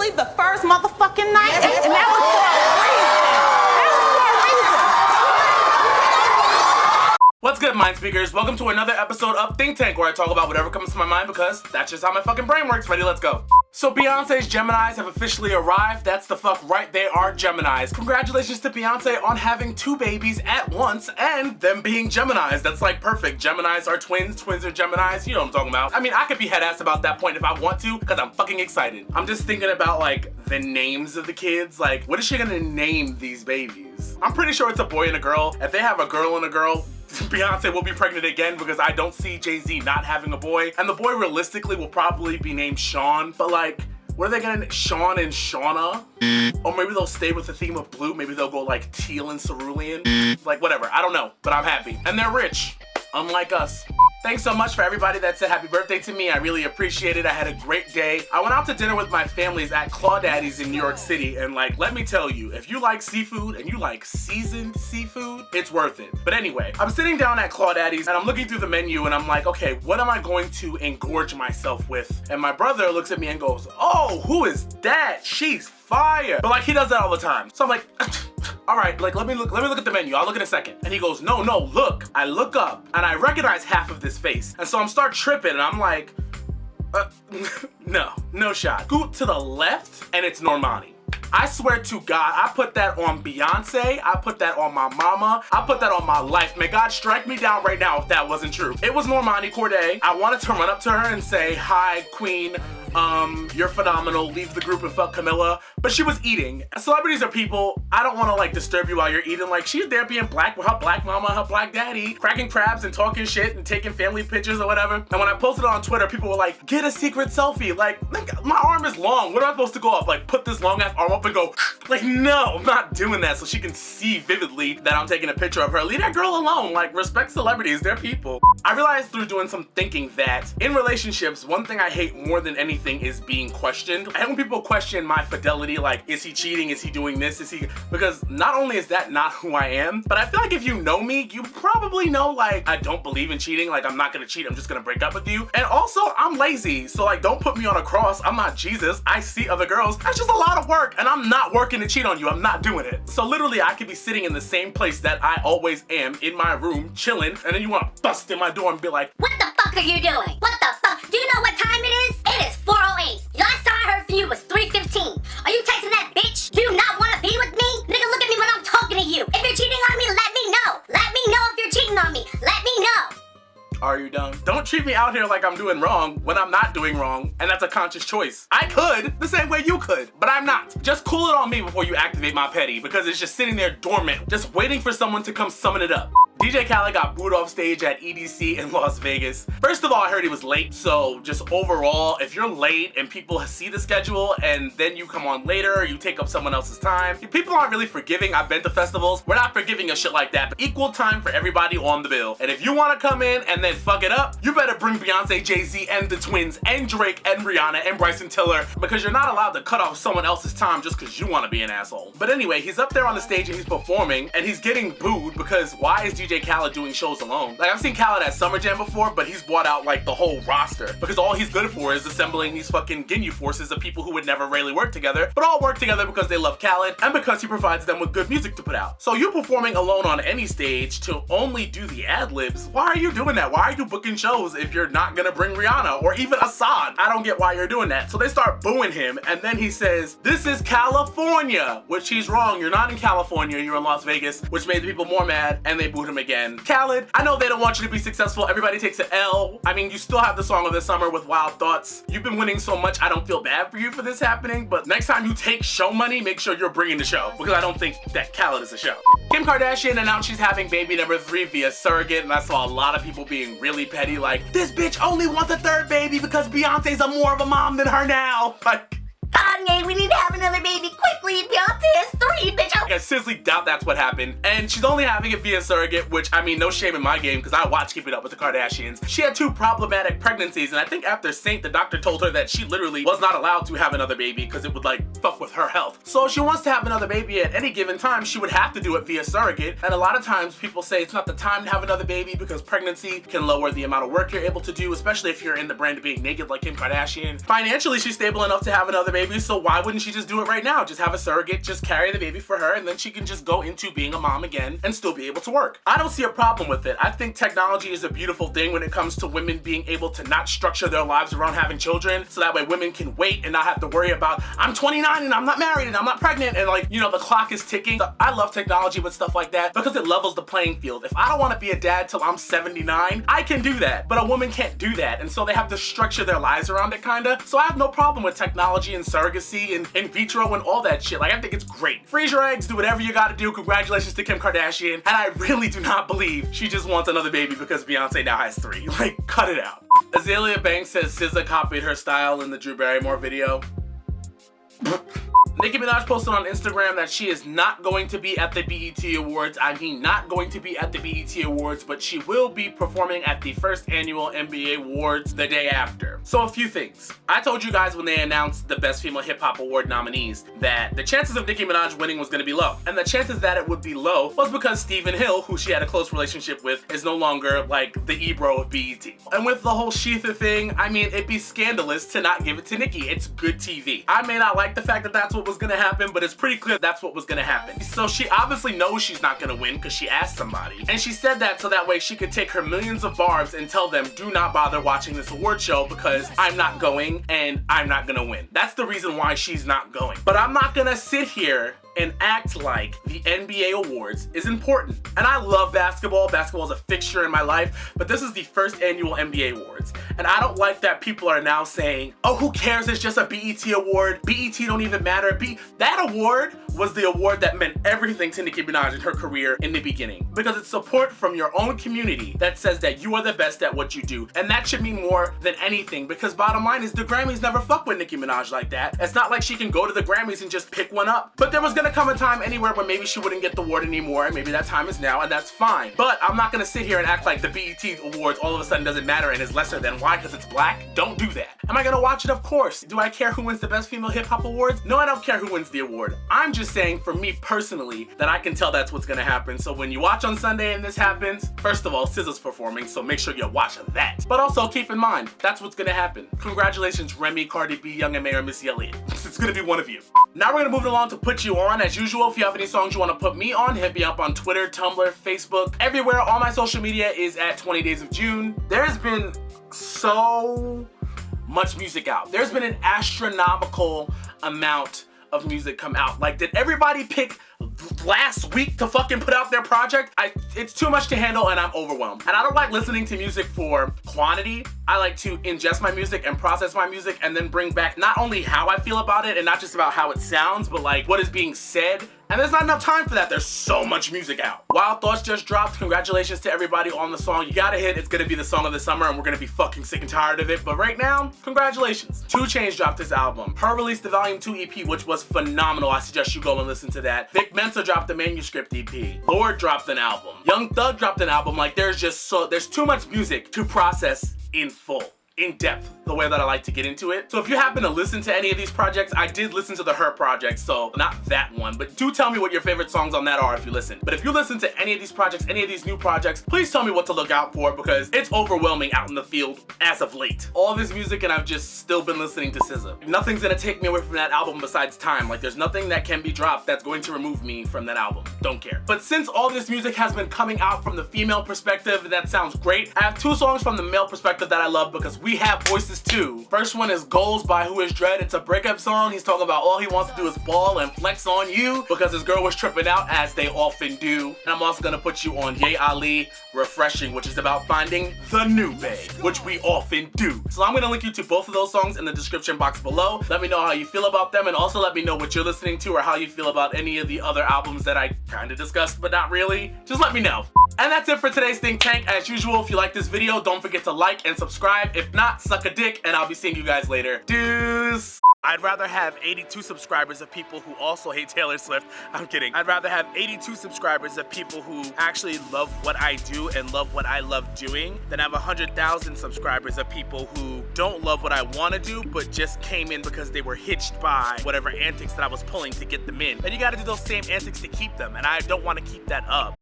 sleep the first motherfucking night, and that was for a reason. What's good, mind speakers? Welcome to another episode of THiNK, where I talk about whatever comes to my mind because that's just how my fucking brain works. Ready? Let's go. So Beyonce's Geminis have officially arrived. That's the fuck right, they are Geminis. Congratulations to Beyonce on having 2 babies at once and them being Geminis. That's like perfect. Geminis are twins, twins are Geminis. You know what I'm talking about. I mean, I could be head ass about that point if I want to because I'm fucking excited. I'm just thinking about like the names of the kids. Like, what is she gonna name these babies? I'm pretty sure it's a boy and a girl. If they have a girl and a girl, Beyonce will be pregnant again because I don't see Jay-Z not having a boy. And the boy realistically will probably be named Sean, but like, what are they gonna name? Sean and Shauna? Or maybe they'll stay with the theme of blue. Maybe they'll go like teal and cerulean. Like whatever, I don't know, but I'm happy. And they're rich, unlike us. Thanks so much for everybody that said happy birthday to me. I really appreciate it. I had a great day. I went out to dinner with my families at Claudaddy's in New York City, and like, let me tell you, if you like seafood and you like seasoned seafood, it's worth it. But anyway, I'm sitting down at Claudaddy's and I'm looking through the menu and I'm like, okay, what am I going to engorge myself with? And my brother looks at me and goes, oh, who is that? She's fire. But like, he does that all the time. So I'm like, all right, like let me look at the menu. I'll look in a second. And he goes, no, look. I look up and I recognize half of this face. And so I'm start tripping and I'm like, no shot. Scoot to the left and it's Normani. I swear to God, I put that on Beyonce, I put that on my mama, I put that on my life. May God strike me down right now if that wasn't true. It was Normani Corday. I wanted to run up to her and say, hi, queen. You're phenomenal, leave the group and fuck Camilla. But she was eating. Celebrities are people. I don't want to like disturb you while you're eating. Like, she's there being black with her black mama and her black daddy, cracking crabs and talking shit and taking family pictures or whatever. And when I posted it on Twitter, people were like, get a secret selfie. Like, my arm is long. What am I supposed to go up? Like, put this long ass arm up and go, like, no, I'm not doing that so she can see vividly that I'm taking a picture of her. Leave that girl alone. Like, respect celebrities, they're people. I realized through doing some thinking that in relationships, one thing I hate more than anything is being questioned. I hate when people question my fidelity, like, is he cheating? Is he doing this? Is he? Because not only is that not who I am, but I feel like if you know me, you probably know, like, I don't believe in cheating. Like, I'm not gonna cheat, I'm just gonna break up with you. And also, I'm lazy, so like, don't put me on a cross. I'm not Jesus. I see other girls. That's just a lot of work, and I'm not working to cheat on you. I'm not doing it. So literally, I could be sitting in the same place that I always am, in my room, chilling, and then you wanna bust in my door and be like, what the fuck are you doing? What the fuck? Do you know what time it is? It is 4:08. Last time I heard from you was 3:15. Are you texting that bitch? Do you not want to be with me? Nigga, look at me when I'm talking to you. If you're cheating on me, let me know. Let me know if you're cheating on me. Let me know. are you dumb? Don't treat me out here like I'm doing wrong when I'm not doing wrong, and that's a conscious choice. I could, the same way you could, but I'm not. Just cool it on me before you activate my petty, because it's just sitting there dormant, just waiting for someone to come summon it up. DJ Khaled got booed off stage at EDC in Las Vegas. First of all, I heard he was late, so just overall, if you're late and people see the schedule and then you come on later, you take up someone else's time, people aren't really forgiving. I've been to festivals, we're not forgiving a shit like that, but equal time for everybody on the bill. And if you want to come in and then fuck it up, you better bring Beyonce, Jay-Z, and the twins, and Drake, and Rihanna, and Bryson Tiller, because you're not allowed to cut off someone else's time just because you want to be an asshole. But anyway, he's up there on the stage and he's performing, and he's getting booed because why is DJ Khaled doing shows alone? Like, I've seen Khaled at Summer Jam before, but he's brought out like the whole roster because all he's good for is assembling these fucking Ginyu forces of people who would never really work together, but all work together because they love Khaled and because he provides them with good music to put out. So you performing alone on any stage to only do the ad-libs, why are you doing that? Why are you booking shows if you're not gonna bring Rihanna or even Assad? I don't get why you're doing that. So they start booing him, and then he says, "This is California," which he's wrong. You're not in California, you're in Las Vegas, which made the people more mad, and they booed him again. Khaled, I know they don't want you to be successful. Everybody takes an L. I mean, you still have the song of the summer with Wild Thoughts. You've been winning so much, I don't feel bad for you for this happening, but next time you take show money, make sure you're bringing the show, because I don't think that Khaled is a show. Kim Kardashian announced she's having baby number 3 via surrogate, and I saw a lot of people being really petty, like, this bitch only wants a 3rd baby because Beyonce's more of a mom than her now. Like, Kanye, we need to have another baby quickly, Beyonce has 3, bitch. I seriously doubt that's what happened. And she's only having it via surrogate, which, I mean, no shame in my game because I watch Keeping Up with the Kardashians. She had 2 problematic pregnancies, and I think after Saint, the doctor told her that she literally was not allowed to have another baby because it would, like, fuck with her health. So if she wants to have another baby at any given time, she would have to do it via surrogate. And a lot of times people say it's not the time to have another baby because pregnancy can lower the amount of work you're able to do, especially if you're in the brand of being naked like Kim Kardashian. Financially, she's stable enough to have another baby, so why wouldn't she just do it right now? Just have a surrogate, just carry the baby for her, and then she can just go into being a mom again and still be able to work. I don't see a problem with it. I think technology is a beautiful thing when it comes to women being able to not structure their lives around having children, so that way women can wait and not have to worry about, I'm 29 and I'm not married and I'm not pregnant, and like, you know, the clock is ticking. So I love technology with stuff like that because it levels the playing field. If I don't want to be a dad till I'm 79, I can do that, but a woman can't do that, and so they have to structure their lives around it, kinda. So I have no problem with technology and surrogacy and in vitro and all that shit. Like, I think it's great. Freeze your eggs, do whatever you gotta do. Congratulations to Kim Kardashian, and I really do not believe she just wants another baby because Beyonce now has 3. Like, cut it out. Azealia Banks says SZA copied her style in the Drew Barrymore video. Nicki Minaj posted on Instagram that she is not going to be at the BET Awards. I mean, not going to be at the BET Awards, but she will be performing at the first annual NBA Awards the day after. So a few things. I told you guys when they announced the Best Female Hip Hop Award nominees that the chances of Nicki Minaj winning was going to be low. And the chances that it would be low was because Stephen Hill, who she had a close relationship with, is no longer like the Ebro of BET. And with the whole Sheetha thing, I mean, it'd be scandalous to not give it to Nicki. It's good TV. I may not like the fact that that's what was gonna happen, but it's pretty clear that's what was gonna happen. So she obviously knows she's not gonna win because she asked somebody. And she said that so that way she could take her millions of barbs and tell them, do not bother watching this award show because I'm not going and I'm not gonna win. That's the reason why she's not going. But I'm not gonna sit here and act like the NBA Awards is important. And I love basketball. Basketball is a fixture in my life, but this is the first annual NBA Awards. And I don't like that people are now saying, oh, who cares, it's just a BET award. BET don't even matter. That award was the award that meant everything to Nicki Minaj in her career in the beginning. Because it's support from your own community that says that you are the best at what you do. And that should mean more than anything, because bottom line is the Grammys never fuck with Nicki Minaj like that. It's not like she can go to the Grammys and just pick one up. But there was gonna come a time anywhere where maybe she wouldn't get the award anymore, and maybe that time is now, and that's fine. But I'm not gonna sit here and act like the BET Awards all of a sudden doesn't matter and is lesser than. Why? Because it's black? Don't do that. Am I gonna watch it? Of course. Do I care who wins the Best Female Hip Hop Awards? No, I don't care who wins the award. I'm just saying, for me personally, that I can tell that's what's gonna happen. So when you watch on Sunday and this happens, first of all, SZA's performing, so make sure you watch that. But also keep in mind, that's what's gonna happen. Congratulations, Remy, Cardi B, Young M.A, or Missy Elliott. It's gonna be one of you. Now we're gonna move along to Put You On. As usual, if you have any songs you want to put me on, hit me up on Twitter, Tumblr, Facebook, everywhere. All my social media is at 20 Days of June. There's been so much music out. There's been an astronomical amount of music come out. Like, did everybody pick last week to fucking put out their project? It's too much to handle and I'm overwhelmed. And I don't like listening to music for quantity. I like to ingest my music and process my music and then bring back not only how I feel about it and not just about how it sounds, but like what is being said. And there's not enough time for that. There's so much music out. Wild Thoughts just dropped. Congratulations to everybody on the song. You gotta hit. It's gonna be the song of the summer and we're gonna be fucking sick and tired of it. But right now, congratulations. 2 Chainz dropped his album. Her released the Volume 2 EP, which was phenomenal. I suggest you go and listen to that. Vic Mensa dropped the Manuscript EP. Lord dropped an album. Young Thug dropped an album. Like, there's too much music to process in full. In depth, the way that I like to get into it. So if you happen to listen to any of these projects, I did listen to the Her project, so not that one, but do tell me what your favorite songs on that are if you listen. But if you listen to any of these projects, any of these new projects, please tell me what to look out for because it's overwhelming out in the field as of late. All this music and I've just still been listening to SZA. Nothing's gonna take me away from that album besides time. Like, there's nothing that can be dropped that's going to remove me from that album. Don't care. But since all this music has been coming out from the female perspective, that sounds great. I have 2 songs from the male perspective that I love because we have voices too. First one is Goals by WhoisDread. It's a breakup song. He's talking about all he wants to do is ball and flex on you because his girl was tripping out, as they often do. And I'm also gonna put you on Ye Ali, Refreshing, which is about finding the new babe, which we often do. So I'm gonna link you to both of those songs in the description box below. Let me know how you feel about them and also let me know what you're listening to or how you feel about any of the other albums that I kind of discussed, but not really. Just let me know. And that's it for today's Think Tank. As usual, if you like this video, don't forget to like and subscribe. If not, suck a dick, and I'll be seeing you guys later. Deuce! I'd rather have 82 subscribers of people who also hate Taylor Swift. I'm kidding. I'd rather have 82 subscribers of people who actually love what I do and love what I love doing than have 100,000 subscribers of people who don't love what I want to do but just came in because they were hitched by whatever antics that I was pulling to get them in. And you gotta do those same antics to keep them, and I don't want to keep that up.